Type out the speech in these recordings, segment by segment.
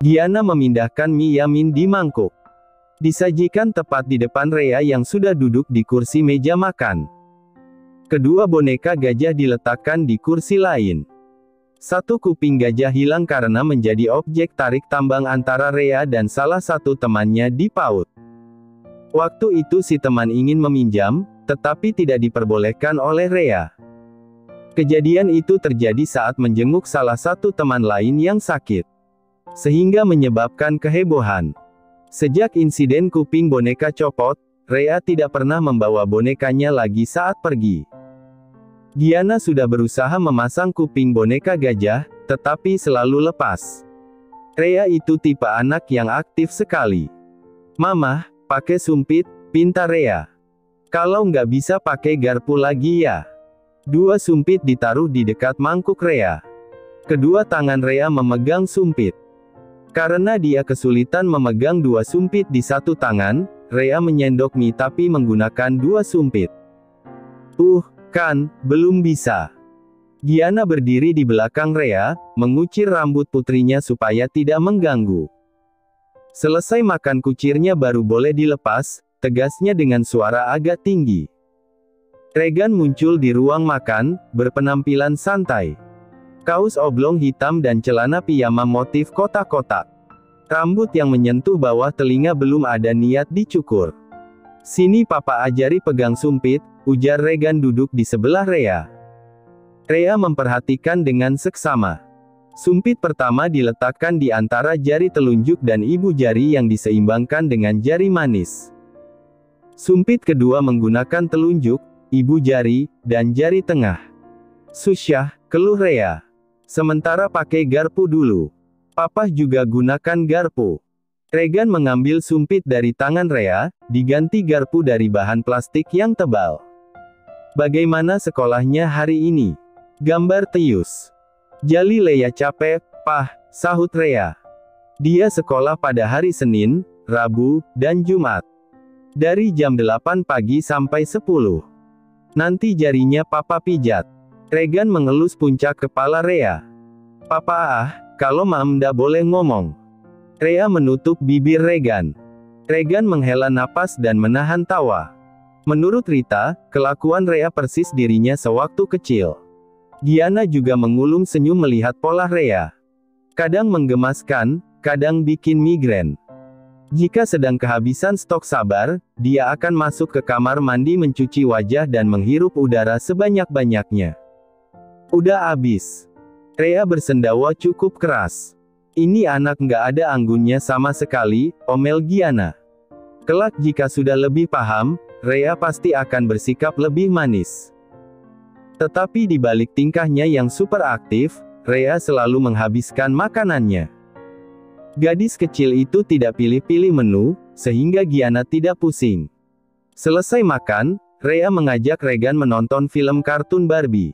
Giana memindahkan mie yamin di mangkuk. Disajikan tepat di depan Rea yang sudah duduk di kursi meja makan. Kedua boneka gajah diletakkan di kursi lain. Satu kuping gajah hilang karena menjadi objek tarik tambang antara Rea dan salah satu temannya di PAUD. Waktu itu si teman ingin meminjam, tetapi tidak diperbolehkan oleh Rea. Kejadian itu terjadi saat menjenguk salah satu teman lain yang sakit, sehingga menyebabkan kehebohan. Sejak insiden kuping boneka copot, Rea tidak pernah membawa bonekanya lagi saat pergi. Giana sudah berusaha memasang kuping boneka gajah, tetapi selalu lepas. Rea itu tipe anak yang aktif sekali. "Mama, pakai sumpit," pinta Rea. "Kalau nggak bisa pakai garpu lagi ya." Dua sumpit ditaruh di dekat mangkuk Rea. Kedua tangan Rea memegang sumpit. Karena dia kesulitan memegang dua sumpit di satu tangan, Rea menyendok mie tapi menggunakan dua sumpit. Kan, belum bisa." Giana berdiri di belakang Rea, mengucir rambut putrinya supaya tidak mengganggu. "Selesai makan kucirnya baru boleh dilepas," tegasnya dengan suara agak tinggi. Regan muncul di ruang makan, berpenampilan santai. Kaos oblong hitam dan celana piyama motif kotak-kotak. Rambut yang menyentuh bawah telinga belum ada niat dicukur. "Sini papa ajari pegang sumpit," ujar Regan duduk di sebelah Rea. Rea memperhatikan dengan seksama. Sumpit pertama diletakkan di antara jari telunjuk dan ibu jari yang diseimbangkan dengan jari manis. Sumpit kedua menggunakan telunjuk, ibu jari, dan jari tengah. "Susah," keluh Rea. "Sementara pakai garpu dulu." "Papa juga gunakan garpu." Regan mengambil sumpit dari tangan Rea, diganti garpu dari bahan plastik yang tebal. "Bagaimana sekolahnya hari ini?" Gambar Tius. "Jali Leia capek, Pah," sahut Rea. "Dia sekolah pada hari Senin, Rabu, dan Jumat. Dari jam 8 pagi sampai 10. Nanti jarinya papa pijat." Regan mengelus puncak kepala Rea. "Papa kalau mam ndak boleh ngomong." Rea menutup bibir Regan. Regan menghela napas dan menahan tawa. Menurut Rita, kelakuan Rea persis dirinya sewaktu kecil. Giana juga mengulum senyum melihat pola Rea. Kadang menggemaskan, kadang bikin migrain. Jika sedang kehabisan stok sabar, dia akan masuk ke kamar mandi mencuci wajah dan menghirup udara sebanyak-banyaknya. "Udah abis." Rea bersendawa cukup keras. "Ini anak nggak ada anggunnya sama sekali," omel Giana. Kelak jika sudah lebih paham, Rea pasti akan bersikap lebih manis. Tetapi di balik tingkahnya yang super aktif, Rea selalu menghabiskan makanannya. Gadis kecil itu tidak pilih-pilih menu, sehingga Giana tidak pusing. Selesai makan, Rea mengajak Regan menonton film kartun Barbie.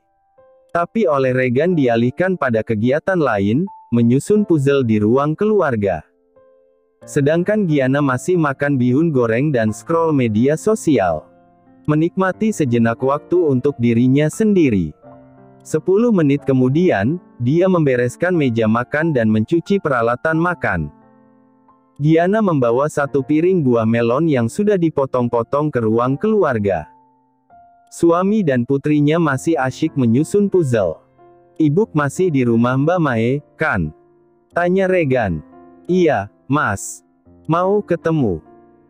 Tapi oleh Regan dialihkan pada kegiatan lain, menyusun puzzle di ruang keluarga. Sedangkan Giana masih makan bihun goreng dan scroll media sosial. Menikmati sejenak waktu untuk dirinya sendiri. 10 menit kemudian, dia membereskan meja makan dan mencuci peralatan makan. Giana membawa satu piring buah melon yang sudah dipotong-potong ke ruang keluarga. Suami dan putrinya masih asyik menyusun puzzle. "Ibu masih di rumah Mbak Mae, kan?" tanya Regan. "Iya, Mas. Mau ketemu.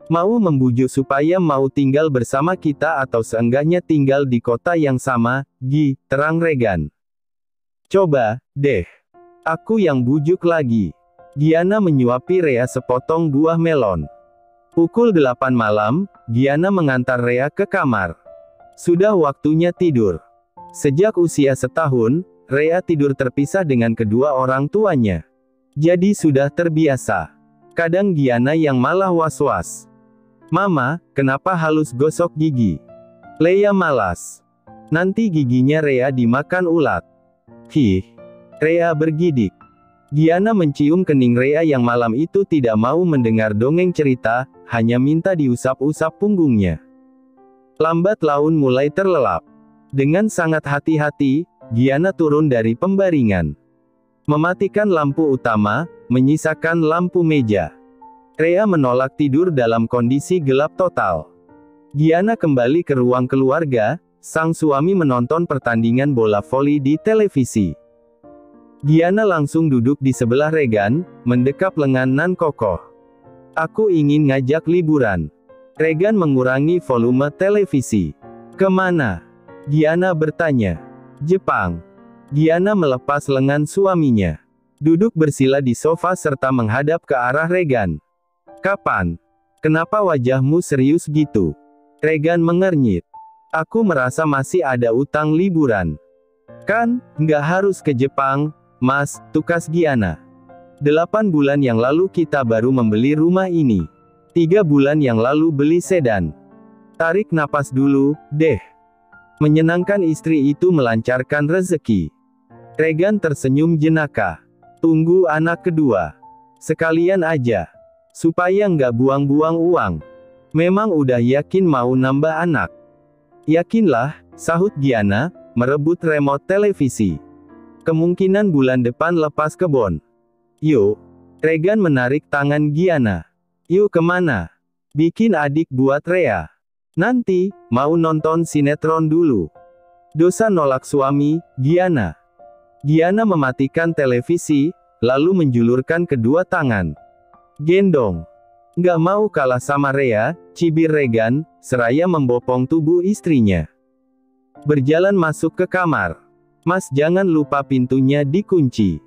Mau membujuk supaya mau tinggal bersama kita atau seenggaknya tinggal di kota yang sama, Gi," terang Regan. "Coba, deh. Aku yang bujuk lagi." Giana menyuapi Rea sepotong buah melon. Pukul 8 malam, Giana mengantar Rea ke kamar. Sudah waktunya tidur. Sejak usia setahun, Rea tidur terpisah dengan kedua orang tuanya. Jadi sudah terbiasa. Kadang Giana yang malah was-was. "Mama, kenapa halus gosok gigi?" Leia malas. "Nanti giginya Rea dimakan ulat." "Hih." Rea bergidik. Giana mencium kening Rea yang malam itu tidak mau mendengar dongeng cerita, hanya minta diusap-usap punggungnya. Lambat laun mulai terlelap. Dengan sangat hati-hati, Giana turun dari pembaringan. Mematikan lampu utama, menyisakan lampu meja. Rea menolak tidur dalam kondisi gelap total. Giana kembali ke ruang keluarga, sang suami menonton pertandingan bola voli di televisi. Giana langsung duduk di sebelah Regan, mendekap lengan nan kokoh. Aku ingin ngajak liburan. Regan mengurangi volume televisi. Kemana? Giana bertanya. Jepang. Giana melepas lengan suaminya. Duduk bersila di sofa serta menghadap ke arah Regan. Kapan? Kenapa wajahmu serius gitu? Regan mengernyit. Aku merasa masih ada utang liburan. Kan, nggak harus ke Jepang, Mas, tukas Giana. 8 bulan yang lalu kita baru membeli rumah ini. 3 bulan yang lalu beli sedan. Tarik napas dulu, deh. Menyenangkan istri itu melancarkan rezeki. Regan tersenyum jenaka. Tunggu anak kedua. Sekalian aja. Supaya nggak buang-buang uang. Memang udah yakin mau nambah anak. Yakinlah, sahut Giana, merebut remote televisi. Kemungkinan bulan depan lepas kebon. Yuk. Regan menarik tangan Giana. Yuk kemana? Bikin adik buat Rea. Nanti, mau nonton sinetron dulu. Dosa nolak suami, Giana. Giana mematikan televisi, lalu menjulurkan kedua tangan. Gendong. Nggak mau kalah sama Rea, cibir Regan, seraya membopong tubuh istrinya. Berjalan masuk ke kamar. Mas jangan lupa pintunya dikunci.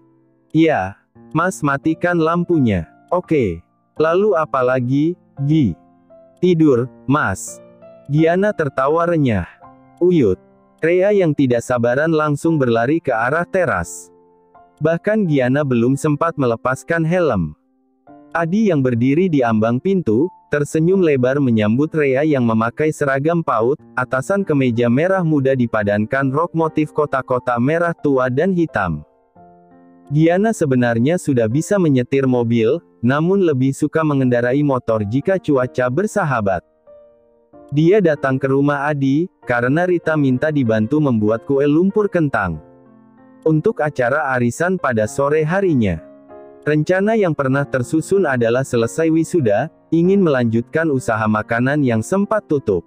Iya. Mas matikan lampunya. Oke. Lalu apa lagi, Gi? Tidur, Mas. Giana tertawa renyah. Uyut. Rea yang tidak sabaran langsung berlari ke arah teras. Bahkan Giana belum sempat melepaskan helm. Adi yang berdiri di ambang pintu, tersenyum lebar menyambut Rea yang memakai seragam PAUD, atasan kemeja merah muda dipadankan rok motif kotak-kotak merah tua dan hitam. Giana sebenarnya sudah bisa menyetir mobil, namun lebih suka mengendarai motor jika cuaca bersahabat. Dia datang ke rumah Adi, karena Rita minta dibantu membuat kue lumpur kentang. Untuk acara arisan pada sore harinya. Rencana yang pernah tersusun adalah selesai wisuda, ingin melanjutkan usaha makanan yang sempat tutup.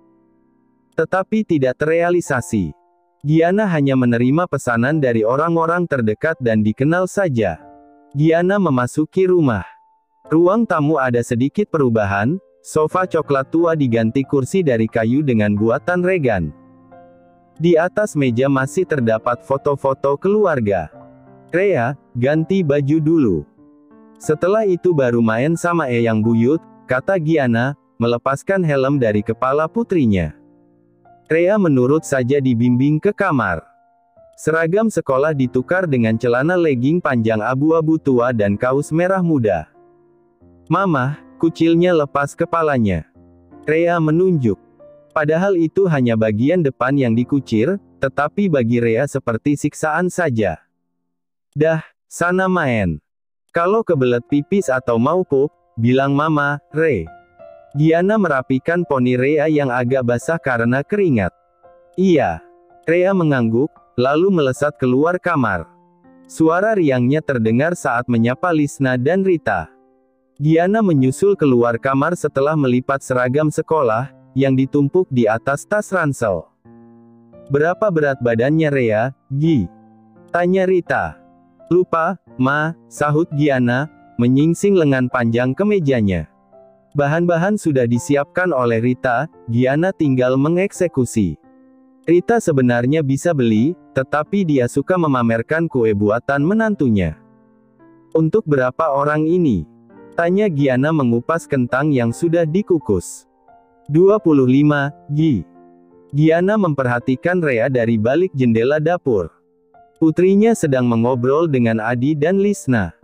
Tetapi tidak terrealisasi. Giana hanya menerima pesanan dari orang-orang terdekat dan dikenal saja. Giana memasuki rumah. Ruang tamu ada sedikit perubahan. Sofa coklat tua diganti kursi dari kayu dengan buatan Regan. Di atas meja masih terdapat foto-foto keluarga. Rea, ganti baju dulu. Setelah itu baru main sama Eyang Buyut, kata Giana, melepaskan helm dari kepala putrinya. Rea menurut saja dibimbing ke kamar. Seragam sekolah ditukar dengan celana legging panjang abu-abu tua dan kaos merah muda. Mama, kucilnya lepas kepalanya. Rea menunjuk. Padahal itu hanya bagian depan yang dikucir, tetapi bagi Rea seperti siksaan saja. Dah, sana main. Kalau kebelet pipis atau mau pup, bilang mama, Re. Giana merapikan poni Rea yang agak basah karena keringat. Iya. Rea mengangguk, lalu melesat keluar kamar. Suara riangnya terdengar saat menyapa Lisna dan Rita. Giana menyusul keluar kamar setelah melipat seragam sekolah, yang ditumpuk di atas tas ransel. Berapa berat badannya Rea, Gi? Tanya Rita. Lupa, Ma, sahut Giana, menyingsing lengan panjang kemejanya. Bahan-bahan sudah disiapkan oleh Rita, Giana tinggal mengeksekusi. Rita sebenarnya bisa beli, tetapi dia suka memamerkan kue buatan menantunya. Untuk berapa orang ini? Tanya Giana mengupas kentang yang sudah dikukus. 25, Gi. Giana memperhatikan Rea dari balik jendela dapur. Putrinya sedang mengobrol dengan Adi dan Lisna.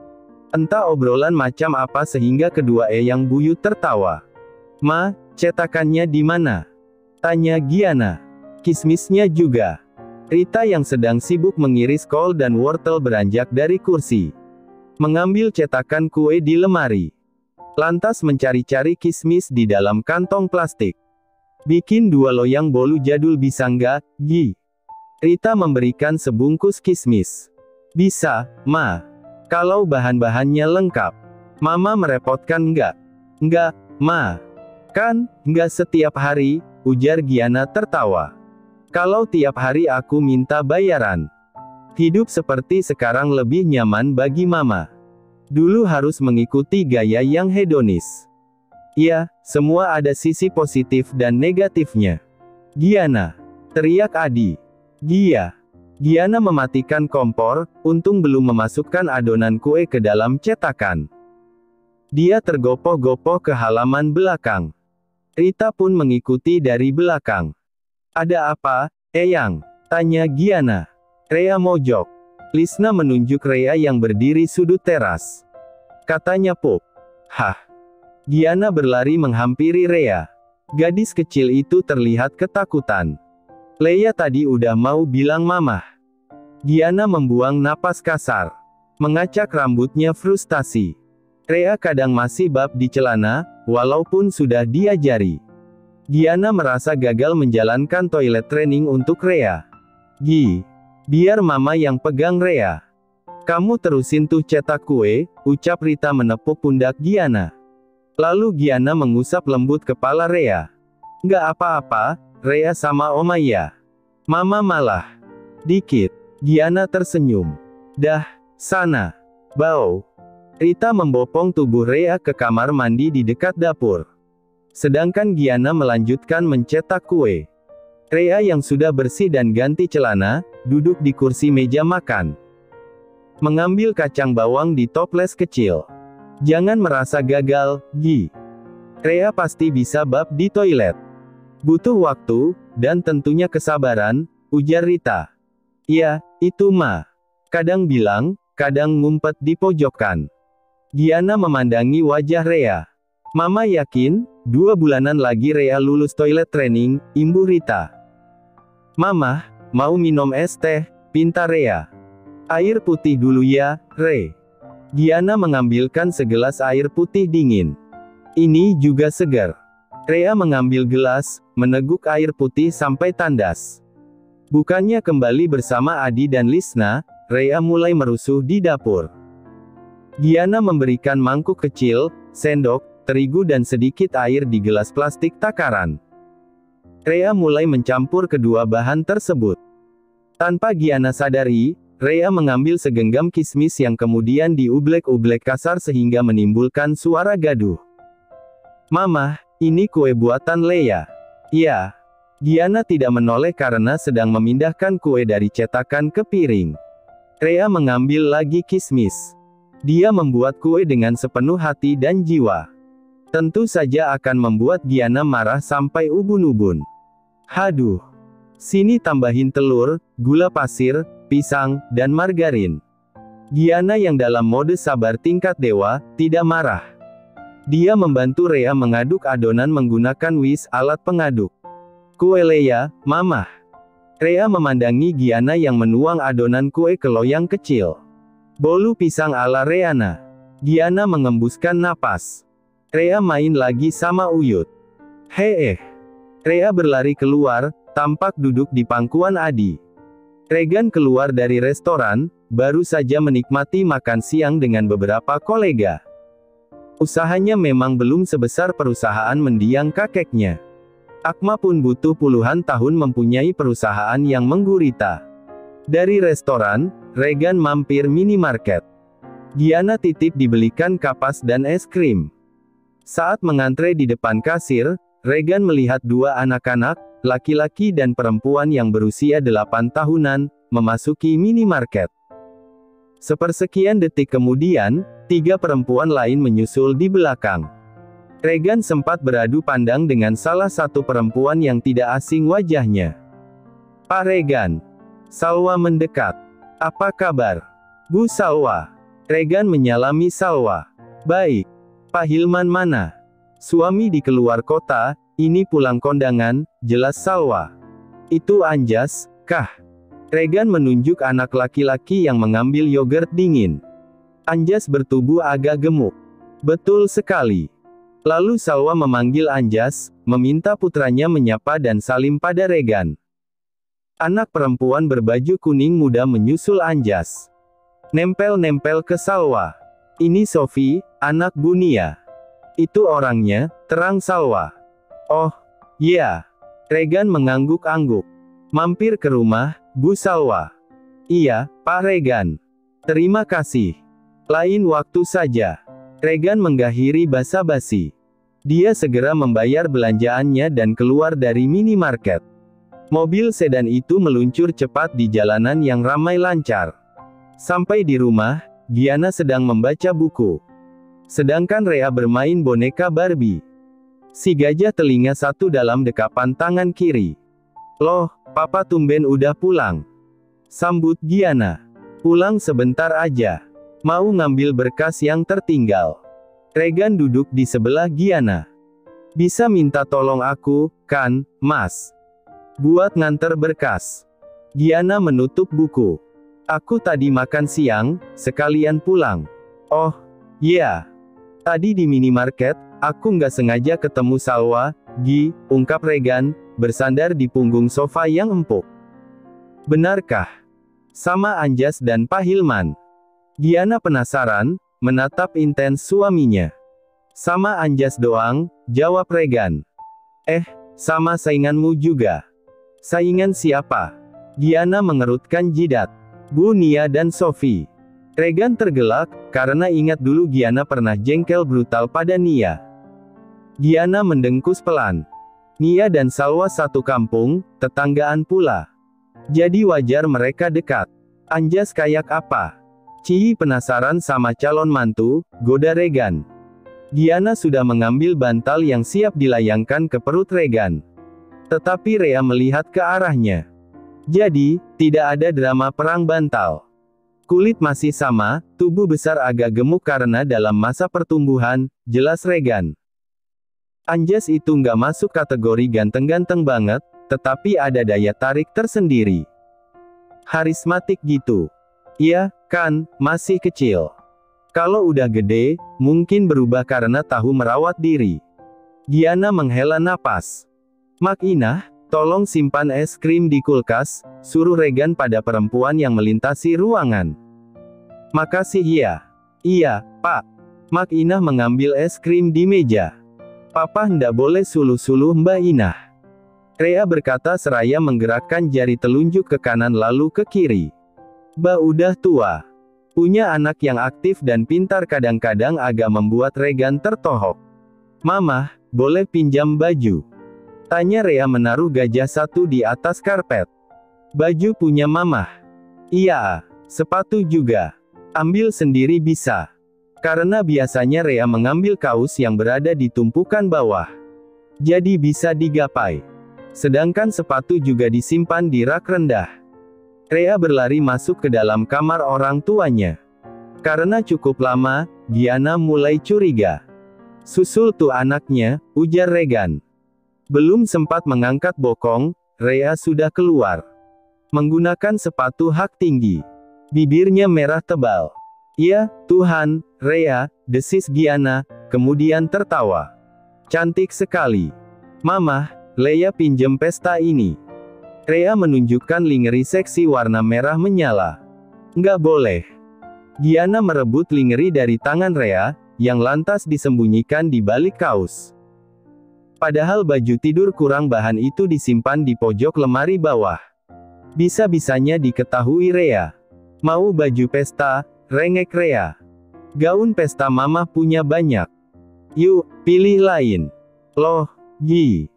Entah obrolan macam apa sehingga kedua Eyang Buyut tertawa. Ma, cetakannya di mana? Tanya Giana. Kismisnya juga. Rita yang sedang sibuk mengiris kol dan wortel beranjak dari kursi. Mengambil cetakan kue di lemari. Lantas mencari-cari kismis di dalam kantong plastik. Bikin 2 loyang bolu jadul bisa nggak, Gi? Rita memberikan sebungkus kismis. Bisa, Ma. Kalau bahan-bahannya lengkap. Mama merepotkan nggak? Nggak, Ma. Kan, nggak setiap hari, ujar Giana tertawa. Kalau tiap hari aku minta bayaran. Hidup seperti sekarang lebih nyaman bagi Mama. Dulu harus mengikuti gaya yang hedonis. Ya, semua ada sisi positif dan negatifnya. Giana, teriak Adi. Giana mematikan kompor, untung belum memasukkan adonan kue ke dalam cetakan. Dia tergopoh-gopoh ke halaman belakang. Rita pun mengikuti dari belakang. Ada apa, Eyang? Tanya Giana. Rea mojok. Lisna menunjuk Rea yang berdiri sudut teras. Katanya Pop. Hah. Giana berlari menghampiri Rea. Gadis kecil itu terlihat ketakutan. Leia tadi udah mau bilang mamah. Giana membuang napas kasar. Mengacak rambutnya frustasi. Rea kadang masih bab di celana, walaupun sudah diajari. Giana merasa gagal menjalankan toilet training untuk Rea. Biar mama yang pegang Rea. Kamu terusin tuh cetak kue, ucap Rita menepuk pundak Giana. Lalu Giana mengusap lembut kepala Rea. Nggak apa-apa, Rea sama Omaya. Mama malah. Dikit. Giana tersenyum. Dah, sana. Bau. Rita membopong tubuh Rea ke kamar mandi di dekat dapur. Sedangkan Giana melanjutkan mencetak kue. Rea yang sudah bersih dan ganti celana, duduk di kursi meja makan. Mengambil kacang bawang di toples kecil. Jangan merasa gagal, Gi. Rea pasti bisa bab di toilet. Butuh waktu, dan tentunya kesabaran, ujar Rita. Iya, itu mah. Kadang bilang, kadang ngumpet di pojokan. Giana memandangi wajah Rea. Mama yakin, 2 bulanan lagi Rea lulus toilet training, imbuh Rita. Mama, mau minum es teh, pinta Rea. Air putih dulu ya, Re. Giana mengambilkan segelas air putih dingin. Ini juga segar. Rea mengambil gelas, meneguk air putih sampai tandas. Bukannya kembali bersama Adi dan Lisna, Rea mulai merusuh di dapur. Giana memberikan mangkuk kecil, sendok, terigu dan sedikit air di gelas plastik takaran. Rea mulai mencampur kedua bahan tersebut. Tanpa Giana sadari, Rea mengambil segenggam kismis yang kemudian diublek-ublek kasar sehingga menimbulkan suara gaduh. Mama, ini kue buatan Leia. Ya. Giana tidak menoleh karena sedang memindahkan kue dari cetakan ke piring. Rea mengambil lagi kismis. Dia membuat kue dengan sepenuh hati dan jiwa. Tentu saja akan membuat Giana marah sampai ubun-ubun. Haduh. Sini tambahin telur, gula pasir, pisang, dan margarin. Giana yang dalam mode sabar tingkat dewa, tidak marah. Dia membantu Rea mengaduk adonan menggunakan whisk alat pengaduk. Kue Leia, Mama. Rea memandangi Giana yang menuang adonan kue ke loyang kecil. Bolu pisang ala Reana. Giana mengembuskan napas. Rea main lagi sama Uyut. Hei. Rea berlari keluar, tampak duduk di pangkuan Adi. Regan keluar dari restoran, baru saja menikmati makan siang dengan beberapa kolega. Usahanya memang belum sebesar perusahaan mendiang kakeknya. Akma pun butuh puluhan tahun mempunyai perusahaan yang menggurita. Dari restoran, Regan mampir minimarket. Giana titip dibelikan kapas dan es krim. Saat mengantre di depan kasir, Regan melihat 2 anak-anak, laki-laki dan perempuan yang berusia 8 tahunan, memasuki minimarket. Sepersekian detik kemudian, 3 perempuan lain menyusul di belakang. Regan sempat beradu pandang dengan salah satu perempuan yang tidak asing wajahnya. Pak Regan. Salwa mendekat. Apa kabar? Bu Salwa. Regan menyalami Salwa. Baik. Pak Hilman mana? Suami di keluar kota, ini pulang kondangan, jelas Salwa. Itu Anjas, kah? Regan menunjuk anak laki-laki yang mengambil yogurt dingin. Anjas bertubuh agak gemuk. Betul sekali. Lalu Salwa memanggil Anjas, meminta putranya menyapa dan salim pada Regan. Anak perempuan berbaju kuning muda menyusul Anjas. Nempel-nempel ke Salwa. Ini Sophie, anak Bu Nia. Itu orangnya, terang Salwa. Oh, iya. Regan mengangguk-angguk. Mampir ke rumah, Bu Salwa. Iya, Pak Regan. Terima kasih. Lain waktu saja. Regan mengakhiri basa-basi. Dia segera membayar belanjaannya dan keluar dari minimarket. Mobil sedan itu meluncur cepat di jalanan yang ramai lancar. Sampai di rumah, Giana sedang membaca buku. Sedangkan Rea bermain boneka Barbie. Si gajah telinga satu dalam dekapan tangan kiri. Loh, Papa tumben udah pulang. Sambut Giana. Pulang sebentar aja. Mau ngambil berkas yang tertinggal. Regan duduk di sebelah Giana. Bisa minta tolong aku, kan, Mas? Buat nganter berkas. Giana menutup buku. Aku tadi makan siang, sekalian pulang. Oh, iya. Tadi di minimarket, aku nggak sengaja ketemu Salwa, Gi, ungkap Regan, bersandar di punggung sofa yang empuk. Benarkah? Sama Anjas dan Pak Hilman. Giana penasaran, menatap intens suaminya. Sama Anjas doang, jawab Regan. Sama sainganmu juga. Saingan siapa? Giana mengerutkan jidat. Bu Nia dan Sophie. Regan tergelak, karena ingat dulu Giana pernah jengkel brutal pada Nia. Giana mendengkus pelan. Nia dan Salwa satu kampung, tetanggaan pula. Jadi wajar mereka dekat. Anjas kayak apa? Cihi penasaran sama calon mantu, goda Regan. Giana sudah mengambil bantal yang siap dilayangkan ke perut Regan. Tetapi Rea melihat ke arahnya. Jadi, tidak ada drama perang bantal. Kulit masih sama, tubuh besar agak gemuk karena dalam masa pertumbuhan, jelas Regan. Anjas itu nggak masuk kategori ganteng-ganteng banget, tetapi ada daya tarik tersendiri. Harismatik gitu. Iya, kan, masih kecil. Kalau udah gede, mungkin berubah karena tahu merawat diri. Giana menghela napas. Mak Inah, tolong simpan es krim di kulkas, suruh Regan pada perempuan yang melintasi ruangan. Makasih ya. Iya, Pak. Mak Inah mengambil es krim di meja. Papa ndak boleh suluh-suluh Mbak Inah. Rea berkata seraya menggerakkan jari telunjuk ke kanan lalu ke kiri. Mbak udah tua. Punya anak yang aktif dan pintar kadang-kadang agak membuat Regan tertohok. Mama, boleh pinjam baju? Tanya Rea menaruh gajah satu di atas karpet. Baju punya Mama? Iya, sepatu juga. Ambil sendiri bisa. Karena biasanya Rea mengambil kaos yang berada di tumpukan bawah. Jadi bisa digapai. Sedangkan sepatu juga disimpan di rak rendah. Rea berlari masuk ke dalam kamar orang tuanya. Karena cukup lama, Giana mulai curiga. Susul tuh anaknya, ujar Regan. Belum sempat mengangkat bokong, Rea sudah keluar. Menggunakan sepatu hak tinggi. Bibirnya merah tebal. Ya, Tuhan, Rea, desis Giana, kemudian tertawa. Cantik sekali. Mama, Leia pinjem pesta ini. Rea menunjukkan lingerie seksi warna merah menyala. Nggak boleh. Giana merebut lingerie dari tangan Rea, yang lantas disembunyikan di balik kaos. Padahal baju tidur kurang bahan itu disimpan di pojok lemari bawah. Bisa-bisanya diketahui Rea. Mau baju pesta, rengek Rea. Gaun pesta Mama punya banyak. Yuk, pilih lain. Loh, Gi.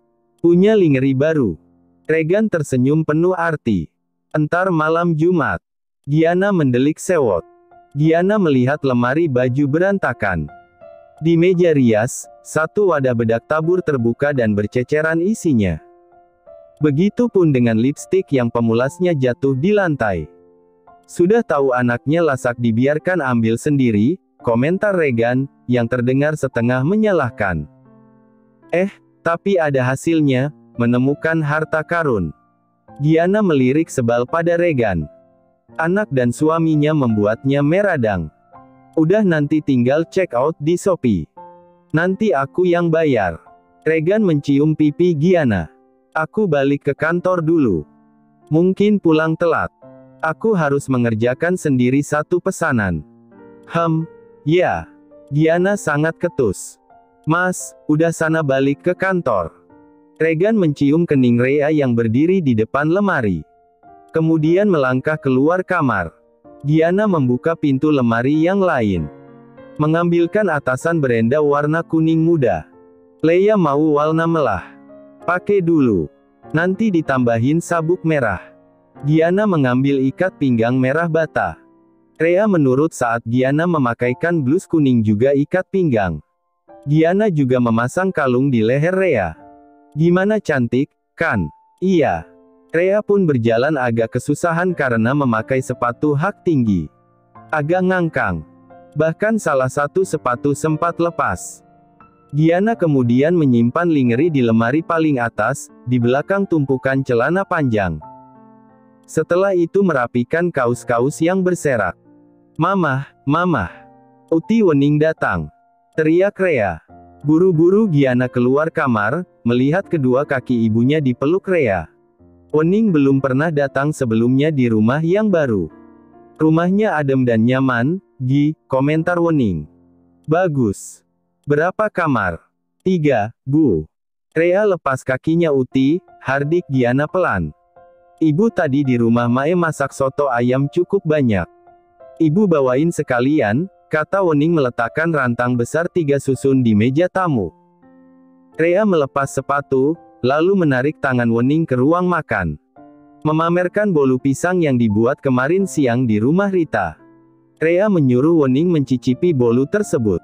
Punya lingerie baru. Regan tersenyum penuh arti. Entar malam Jumat. Giana mendelik sewot. Giana melihat lemari baju berantakan. Di meja rias, satu wadah bedak tabur terbuka dan berceceran isinya. Begitupun dengan lipstik yang pemulasnya jatuh di lantai. Sudah tahu anaknya lasak dibiarkan ambil sendiri, komentar Regan, yang terdengar setengah menyalahkan. Tapi ada hasilnya, menemukan harta karun. Giana melirik sebal pada Regan. Anak dan suaminya membuatnya meradang. Udah nanti tinggal check out di Shopee. Nanti aku yang bayar. Regan mencium pipi Giana. Aku balik ke kantor dulu. Mungkin pulang telat. Aku harus mengerjakan sendiri satu pesanan. Ya. Giana sangat ketus. Mas, udah sana balik ke kantor. Regan mencium kening Rea yang berdiri di depan lemari. Kemudian melangkah keluar kamar. Giana membuka pintu lemari yang lain. Mengambilkan atasan berenda warna kuning muda. Leia mau warna melah. Pakai dulu. Nanti ditambahin sabuk merah. Giana mengambil ikat pinggang merah bata. Rea menurut saat Giana memakaikan blus kuning juga ikat pinggang. Giana juga memasang kalung di leher Rea. Gimana cantik, kan? Iya. Rea pun berjalan agak kesusahan karena memakai sepatu hak tinggi. Agak ngangkang. Bahkan salah satu sepatu sempat lepas. Giana kemudian menyimpan lingerie di lemari paling atas, di belakang tumpukan celana panjang. Setelah itu merapikan kaus-kaus yang berserak. Mamah, Uti Wening datang. Teriak Rea. Buru-buru Giana keluar kamar, melihat kedua kaki ibunya dipeluk Rea. Wening belum pernah datang sebelumnya di rumah yang baru. Rumahnya adem dan nyaman, komentar Wening. Bagus. Berapa kamar? 3, Bu. Rea lepas kakinya Uti, hardik Giana pelan. Ibu tadi di rumah Mae masak soto ayam cukup banyak. Ibu bawain sekalian, kata Wening meletakkan rantang besar 3 susun di meja tamu. Rea melepas sepatu, lalu menarik tangan Wening ke ruang makan. Memamerkan bolu pisang yang dibuat kemarin siang di rumah Rita. Rea menyuruh Wening mencicipi bolu tersebut.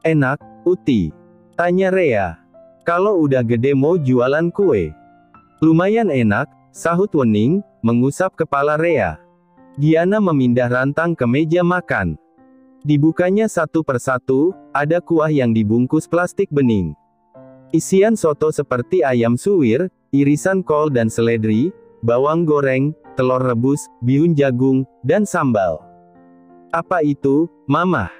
Enak, Uti? Tanya Rea. Kalau udah gede mau jualan kue. Lumayan enak, sahut Wening, mengusap kepala Rea. Giana memindah rantang ke meja makan. Dibukanya satu persatu, ada kuah yang dibungkus plastik bening. Isian soto seperti ayam suwir, irisan kol dan seledri, bawang goreng, telur rebus, bihun jagung, dan sambal. Apa itu, Mamah?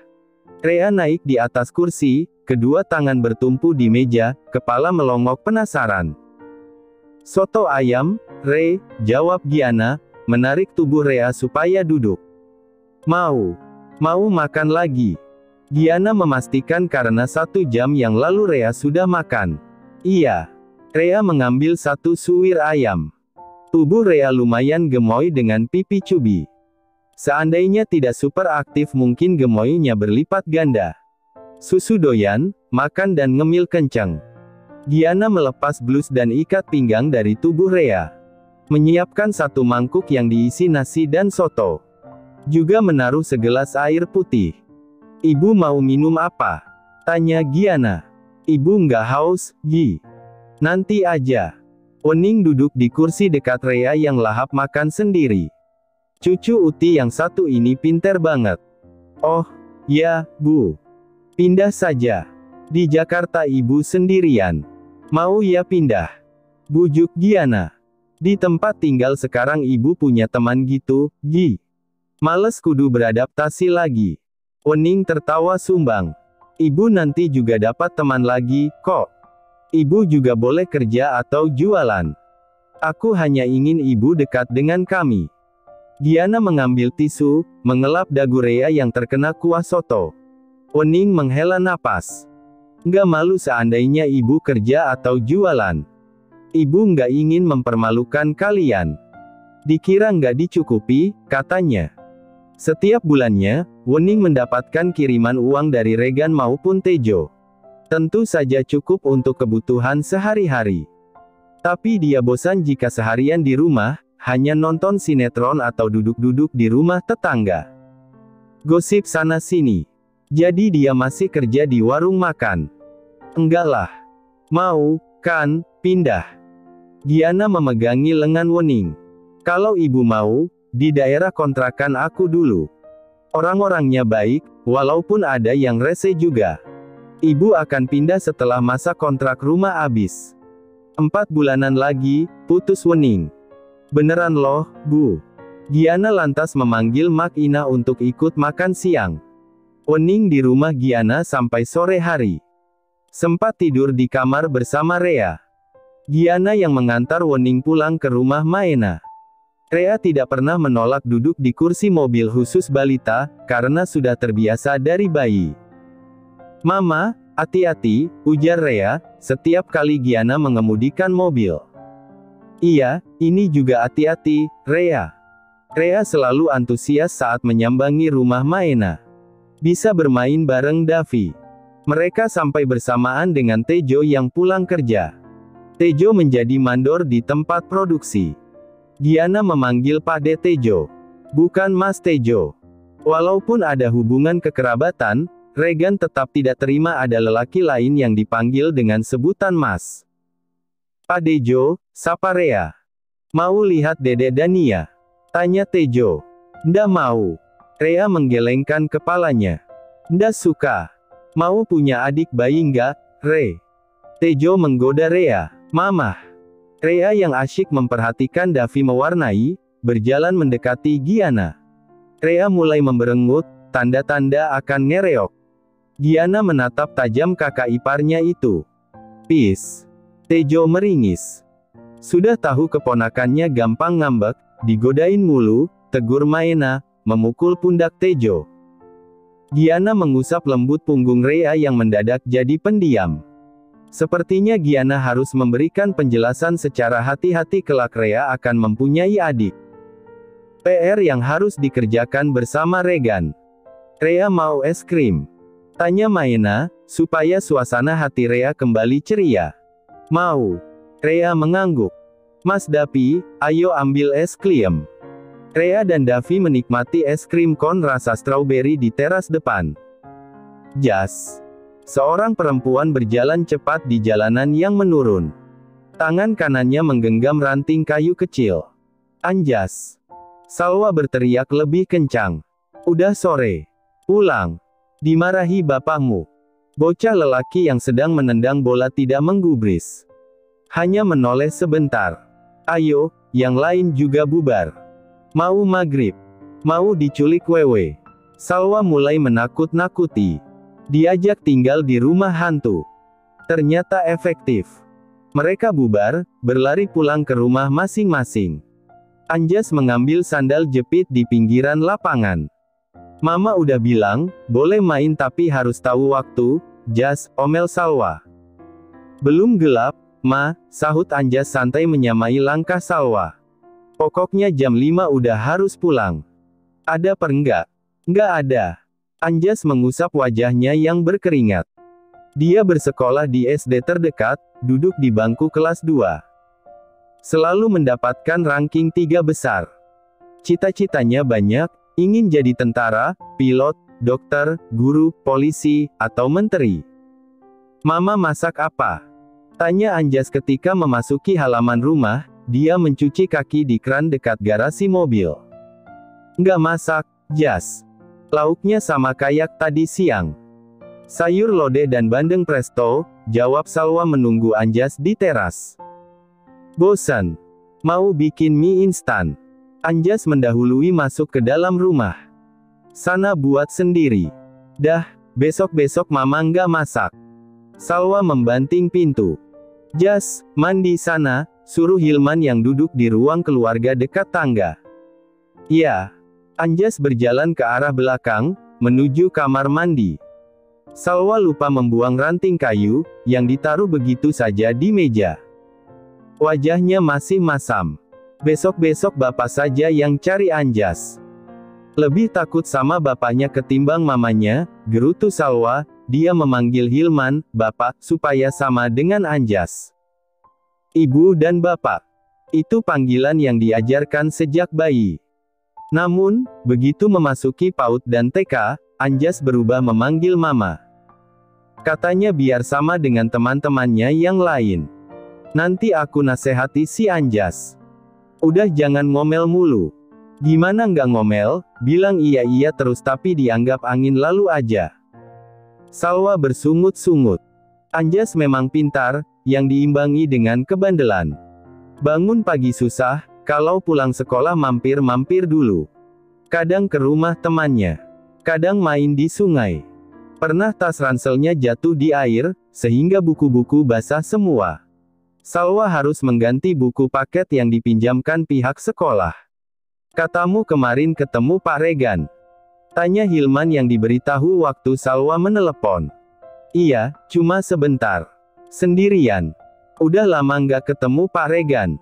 Rea naik di atas kursi, kedua tangan bertumpu di meja, kepala melongok penasaran. Soto ayam, Re, jawab Giana, menarik tubuh Rea supaya duduk. Mau makan lagi. Giana memastikan karena 1 jam yang lalu Rea sudah makan. Iya. Rea mengambil 1 suwir ayam. Tubuh Rea lumayan gemoy dengan pipi cubi. Seandainya tidak super aktif mungkin gemoynya berlipat ganda. Susu doyan, makan dan ngemil kencang. Giana melepas blus dan ikat pinggang dari tubuh Rea. Menyiapkan 1 mangkuk yang diisi nasi dan soto. Juga menaruh segelas air putih. Ibu mau minum apa? Tanya Giana. Ibu nggak haus, Gi. Nanti aja. Wening duduk di kursi dekat Rea yang lahap makan sendiri. Cucu Uti yang satu ini pinter banget. Oh, ya, Bu. Pindah saja. Di Jakarta ibu sendirian. Mau ya pindah? Bujuk Giana. Di tempat tinggal sekarang ibu punya teman gitu, Gi. Males kudu beradaptasi lagi. Wening tertawa sumbang. Ibu nanti juga dapat teman lagi, kok. Ibu juga boleh kerja atau jualan. Aku hanya ingin ibu dekat dengan kami. Giana mengambil tisu, mengelap dagu Rea yang terkena kuah soto. Wening menghela napas. Nggak malu seandainya ibu kerja atau jualan. Ibu nggak ingin mempermalukan kalian. Dikira nggak dicukupi, katanya. Setiap bulannya, Wening mendapatkan kiriman uang dari Regan maupun Tejo. Tentu saja cukup untuk kebutuhan sehari-hari. Tapi dia bosan jika seharian di rumah, hanya nonton sinetron atau duduk-duduk di rumah tetangga. Gosip sana-sini. Jadi dia masih kerja di warung makan. Enggak lah. Mau, kan, pindah. Giana memegangi lengan Wening. Kalau ibu mau, di daerah kontrakan aku dulu. Orang-orangnya baik, walaupun ada yang rese juga. Ibu akan pindah setelah masa kontrak rumah habis. 4 bulanan lagi, putus Wening. Beneran loh, Bu. Giana lantas memanggil Mak Ina untuk ikut makan siang. Wening di rumah Giana sampai sore hari. Sempat tidur di kamar bersama Rea. Giana yang mengantar Wening pulang ke rumah Maena. Rea tidak pernah menolak duduk di kursi mobil khusus balita, karena sudah terbiasa dari bayi. "Mama, hati-hati," ujar Rea, setiap kali Giana mengemudikan mobil. "Iya, ini juga hati-hati, Rea." Rea selalu antusias saat menyambangi rumah Maena. Bisa bermain bareng Davi. Mereka sampai bersamaan dengan Tejo yang pulang kerja. Tejo menjadi mandor di tempat produksi. Giana memanggil Pade Tejo, bukan Mas Tejo. Walaupun ada hubungan kekerabatan, Regan tetap tidak terima ada lelaki lain yang dipanggil dengan sebutan Mas. "Pade Jo, sapa Rea. Mau lihat Dede dan Nia?" tanya Tejo. "Ndak mau." Rea menggelengkan kepalanya. "Ndak suka. Mau punya adik bayi nggak, Re?" Tejo menggoda Rea. "Mamah." Rea yang asyik memperhatikan Davi mewarnai, berjalan mendekati Giana. Rea mulai memberengut, tanda-tanda akan ngereok. Giana menatap tajam kakak iparnya itu. "Pis." Tejo meringis. Sudah tahu keponakannya gampang ngambek, digodain mulu, tegur Maena, memukul pundak Tejo. Giana mengusap lembut punggung Rea yang mendadak jadi pendiam. Sepertinya Giana harus memberikan penjelasan secara hati-hati kelak Rea akan mempunyai adik. PR yang harus dikerjakan bersama Regan. "Rea mau es krim?" tanya Maena, supaya suasana hati Rea kembali ceria. "Mau." Rea mengangguk. "Mas Davi, ayo ambil es krim." Rea dan Davi menikmati es krim kon rasa strawberry di teras depan. Jas. Seorang perempuan berjalan cepat di jalanan yang menurun. Tangan kanannya menggenggam ranting kayu kecil. "Anjas." Salwa berteriak lebih kencang. "Udah sore. Pulang. Dimarahi bapakmu." Bocah lelaki yang sedang menendang bola tidak menggubris. Hanya menoleh sebentar. "Ayo, yang lain juga bubar. Mau maghrib. Mau diculik wewe." Salwa mulai menakut-nakuti. Diajak tinggal di rumah hantu. Ternyata efektif. Mereka bubar, berlari pulang ke rumah masing-masing. Anjas mengambil sandal jepit di pinggiran lapangan. "Mama udah bilang, boleh main tapi harus tahu waktu, Jas," omel Salwa. "Belum gelap, Ma," sahut Anjas santai menyamai langkah Salwa. "Pokoknya jam 5 udah harus pulang. Ada per enggak?" "Nggak ada." Anjas mengusap wajahnya yang berkeringat. Dia bersekolah di SD terdekat, duduk di bangku kelas 2. Selalu mendapatkan ranking 3 besar. Cita-citanya banyak, ingin jadi tentara, pilot, dokter, guru, polisi, atau menteri. "Mama masak apa?" tanya Anjas ketika memasuki halaman rumah, dia mencuci kaki di kran dekat garasi mobil. "Nggak masak, Jas. Lauknya sama kayak tadi siang. Sayur lodeh dan bandeng presto," jawab Salwa menunggu Anjas di teras. "Bosan. Mau bikin mie instan." Anjas mendahului masuk ke dalam rumah. "Sana buat sendiri." "Dah, besok-besok mama nggak masak." Salwa membanting pintu. "Jas, mandi sana," suruh Hilman yang duduk di ruang keluarga dekat tangga. "Ya." Anjas berjalan ke arah belakang, menuju kamar mandi. Salwa lupa membuang ranting kayu, yang ditaruh begitu saja di meja. Wajahnya masih masam. "Besok-besok bapak saja yang cari Anjas. Lebih takut sama bapaknya ketimbang mamanya," gerutu Salwa. Dia memanggil Hilman, "Bapak," supaya sama dengan Anjas. "Ibu dan Bapak." Itu panggilan yang diajarkan sejak bayi. Namun, begitu memasuki PAUD dan TK, Anjas berubah memanggil Mama. Katanya biar sama dengan teman-temannya yang lain. "Nanti aku nasehati si Anjas." "Udah jangan ngomel mulu." "Gimana nggak ngomel, bilang iya-iya terus tapi dianggap angin lalu aja." Salwa bersungut-sungut. Anjas memang pintar, yang diimbangi dengan kebandelan. Bangun pagi susah, kalau pulang sekolah mampir-mampir dulu. Kadang ke rumah temannya. Kadang main di sungai. Pernah tas ranselnya jatuh di air, sehingga buku-buku basah semua. Salwa harus mengganti buku paket yang dipinjamkan pihak sekolah. Katamu kemarin ketemu Pak Regan? Tanya Hilman yang diberitahu waktu Salwa menelepon. Iya, cuma sebentar. Sendirian. Udah lama nggak ketemu Pak Regan?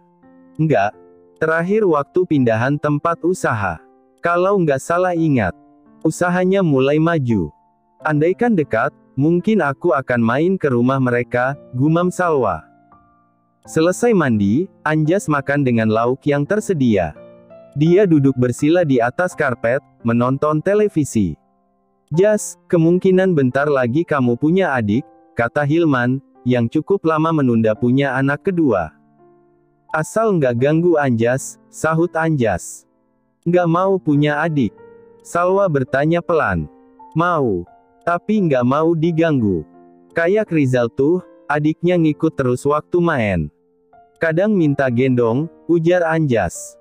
Nggak. Terakhir waktu pindahan tempat usaha. Kalau nggak salah ingat, usahanya mulai maju. Andaikan dekat, mungkin aku akan main ke rumah mereka, gumam Salwa. Selesai mandi, Anjas makan dengan lauk yang tersedia. Dia duduk bersila di atas karpet, menonton televisi. Jas, kemungkinan bentar lagi kamu punya adik, kata Hilman, yang cukup lama menunda punya anak kedua. Asal nggak ganggu Anjas, sahut Anjas. Nggak mau punya adik. Salwa bertanya pelan. Mau. Tapi nggak mau diganggu. Kayak Rizal tuh, adiknya ngikut terus waktu main. Kadang minta gendong, ujar Anjas.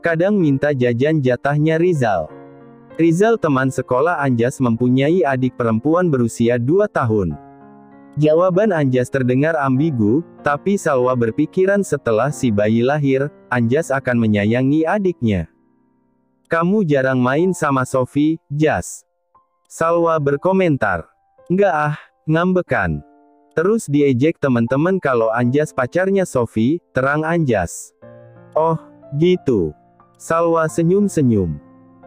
Kadang minta jajan jatahnya Rizal. Rizal teman sekolah Anjas mempunyai adik perempuan berusia 2 tahun. Jawaban Anjas terdengar ambigu, tapi Salwa berpikiran setelah si bayi lahir, Anjas akan menyayangi adiknya. Kamu jarang main sama Sofi, Jas. Salwa berkomentar. Nggak ah, ngambekan. Terus diejek teman-teman kalau Anjas pacarnya Sofi, terang Anjas. Oh, gitu. Salwa senyum-senyum.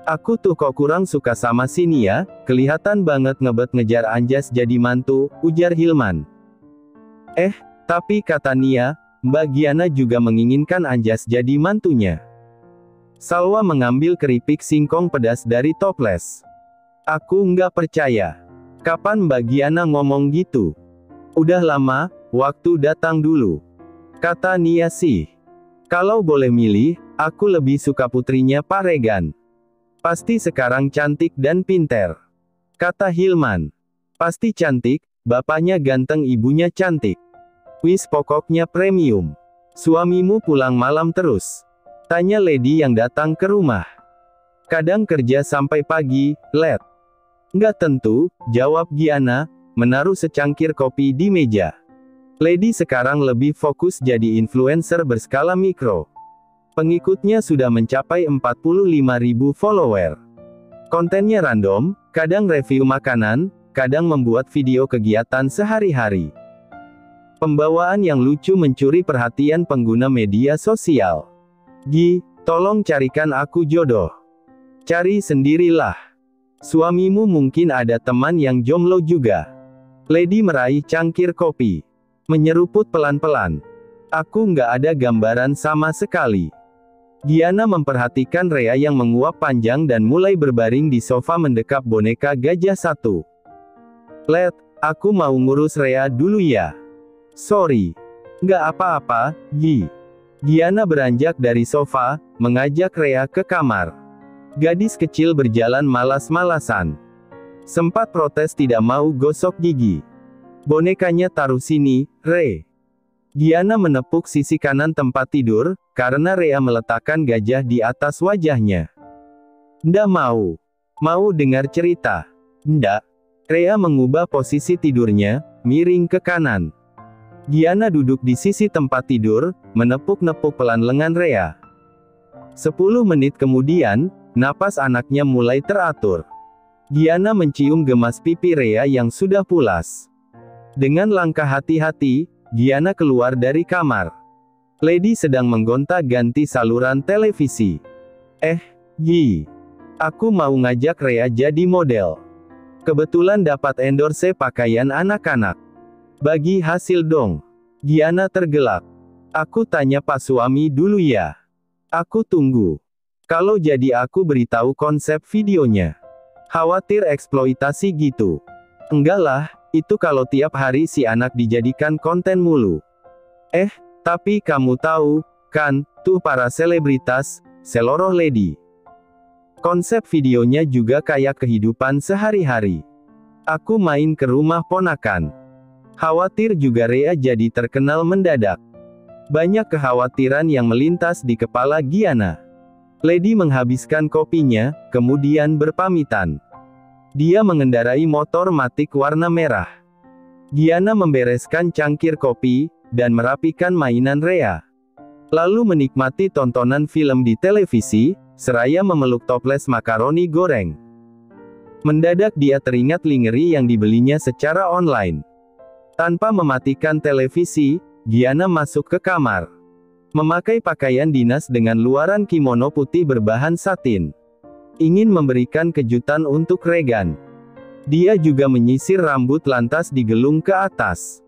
Aku tuh kok kurang suka sama si Nia, kelihatan banget ngebet ngejar Anjas jadi mantu, ujar Hilman. Tapi kata Nia, Mbak Giana juga menginginkan Anjas jadi mantunya. Salwa mengambil keripik singkong pedas dari toples. Aku nggak percaya. Kapan Mbak Giana ngomong gitu? Udah lama, waktu datang dulu. Kata Nia sih. Kalau boleh milih, aku lebih suka putrinya Pak Regan. Pasti sekarang cantik dan pinter. Kata Hilman. Pasti cantik, bapaknya ganteng ibunya cantik. Wis pokoknya premium. Suamimu pulang malam terus? Tanya Lady yang datang ke rumah. Kadang kerja sampai pagi, Led. Nggak tentu, jawab Giana, menaruh secangkir kopi di meja. Lady sekarang lebih fokus jadi influencer berskala mikro. Pengikutnya sudah mencapai 45.000 follower. Kontennya random, kadang review makanan, kadang membuat video kegiatan sehari-hari. Pembawaan yang lucu mencuri perhatian pengguna media sosial. Gi, tolong carikan aku jodoh. Cari sendirilah. Suamimu mungkin ada teman yang jomblo juga. Lady meraih cangkir kopi. Menyeruput pelan-pelan. Aku nggak ada gambaran sama sekali. Giana memperhatikan Rea yang menguap panjang dan mulai berbaring di sofa mendekap boneka gajah satu. Led, aku mau ngurus Rea dulu ya. Sorry. Nggak apa-apa, Gi. Giana beranjak dari sofa, mengajak Rea ke kamar. Gadis kecil berjalan malas-malasan. Sempat protes tidak mau gosok gigi. Bonekanya taruh sini, Re. Giana menepuk sisi kanan tempat tidur, karena Rea meletakkan gajah di atas wajahnya. Ndak mau. Mau dengar cerita? Ndak. Rea mengubah posisi tidurnya, miring ke kanan. Giana duduk di sisi tempat tidur, menepuk-nepuk pelan lengan Rea. 10 menit kemudian, napas anaknya mulai teratur. Giana mencium gemas pipi Rea yang sudah pulas. Dengan langkah hati-hati, Giana keluar dari kamar. Lady sedang menggonta-ganti saluran televisi. Gi. Aku mau ngajak Rea jadi model. Kebetulan dapat endorse pakaian anak-anak. Bagi hasil dong. Giana tergelak. Aku tanya Pak suami dulu ya. Aku tunggu. Kalau jadi aku beritahu konsep videonya. Khawatir eksploitasi gitu. Enggak lah, itu kalau tiap hari si anak dijadikan konten mulu. Tapi kamu tahu, kan, tuh para selebritas, seloroh Lady. Konsep videonya juga kayak kehidupan sehari-hari. Aku main ke rumah ponakan. Khawatir juga Rea jadi terkenal mendadak. Banyak kekhawatiran yang melintas di kepala Giana. Lady menghabiskan kopinya, kemudian berpamitan. Dia mengendarai motor matic warna merah. Giana membereskan cangkir kopi, dan merapikan mainan Rea. Lalu menikmati tontonan film di televisi, seraya memeluk toples makaroni goreng. Mendadak dia teringat lingerie yang dibelinya secara online. Tanpa mematikan televisi, Giana masuk ke kamar. Memakai pakaian dinas dengan luaran kimono putih berbahan satin. Ingin memberikan kejutan untuk Regan. Dia juga menyisir rambut lantas digelung ke atas.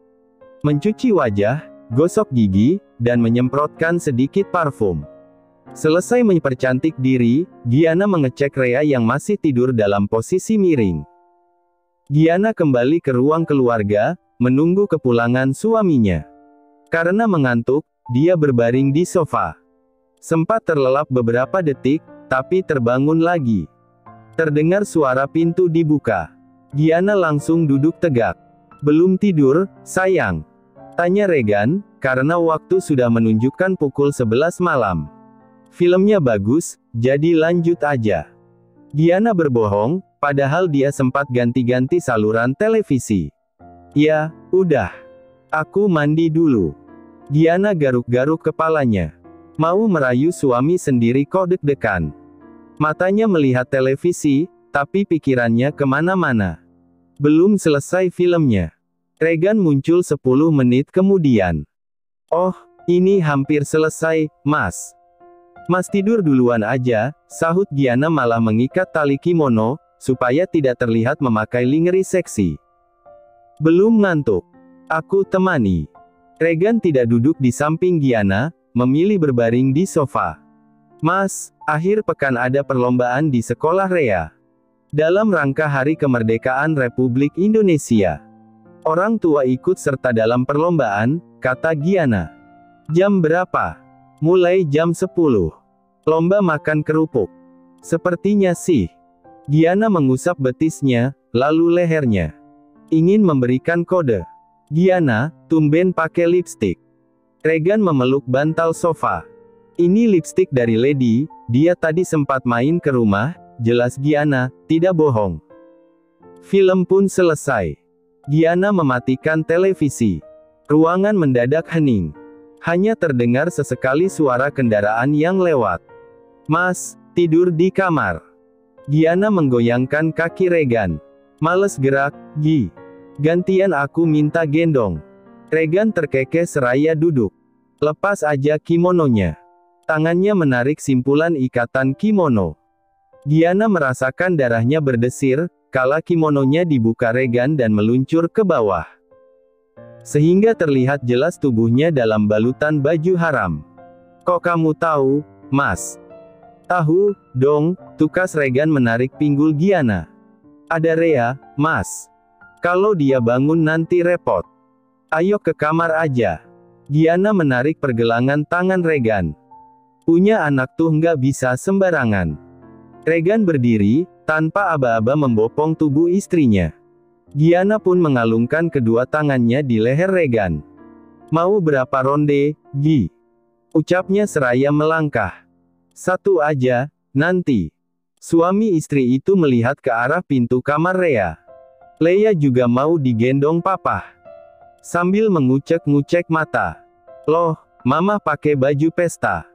Mencuci wajah, gosok gigi, dan menyemprotkan sedikit parfum. Selesai mempercantik diri, Giana mengecek Rea yang masih tidur dalam posisi miring. Giana kembali ke ruang keluarga, menunggu kepulangan suaminya. Karena mengantuk, dia berbaring di sofa. Sempat terlelap beberapa detik, tapi terbangun lagi. Terdengar suara pintu dibuka. Giana langsung duduk tegak. "Belum tidur, sayang?" tanya Regan, karena waktu sudah menunjukkan pukul 11 malam. "Filmnya bagus, jadi lanjut aja." Giana berbohong, padahal dia sempat ganti-ganti saluran televisi. "Ya, udah. Aku mandi dulu." Giana garuk-garuk kepalanya. Mau merayu suami sendiri kok deg-degan. Matanya melihat televisi, tapi pikirannya kemana-mana. Belum selesai filmnya. Regan muncul 10 menit kemudian. "Oh, ini hampir selesai, Mas." "Mas tidur duluan aja," sahut Giana malah mengikat tali kimono, supaya tidak terlihat memakai lingerie seksi. "Belum ngantuk. Aku temani." Regan tidak duduk di samping Giana, memilih berbaring di sofa. "Mas, akhir pekan ada perlombaan di sekolah Rea. Dalam rangka Hari Kemerdekaan Republik Indonesia. Orang tua ikut serta dalam perlombaan," kata Giana. "Jam berapa?" "Mulai jam 10. Lomba makan kerupuk." "Sepertinya sih." Giana mengusap betisnya, lalu lehernya. Ingin memberikan kode. "Giana, tumben pakai lipstik." Regan memeluk bantal sofa. "Ini lipstik dari Lady, dia tadi sempat main ke rumah," jelas Giana, tidak bohong. Film pun selesai. Giana mematikan televisi. Ruangan mendadak hening. Hanya terdengar sesekali suara kendaraan yang lewat. "Mas, tidur di kamar." Giana menggoyangkan kaki Regan. "Males gerak, Gi. Gantian aku minta gendong." Regan terkekeh seraya duduk. "Lepas aja kimononya." Tangannya menarik simpulan ikatan kimono. Giana merasakan darahnya berdesir, kala kimononya dibuka Regan dan meluncur ke bawah. Sehingga terlihat jelas tubuhnya dalam balutan baju haram. "Kok kamu tahu, Mas?" "Tahu, dong," tukas Regan menarik pinggul Giana. "Ada Rea, Mas. Kalau dia bangun nanti repot. Ayo ke kamar aja." Giana menarik pergelangan tangan Regan. "Punya anak tuh nggak bisa sembarangan." Regan berdiri, tanpa aba-aba membopong tubuh istrinya. Giana pun mengalungkan kedua tangannya di leher Regan. "Mau berapa ronde, Gi?" ucapnya seraya melangkah. "Satu aja, nanti." Suami istri itu melihat ke arah pintu kamar Rea. "Leia juga mau digendong papa." Sambil mengucek-ngucek mata. "Loh, mama pakai baju pesta."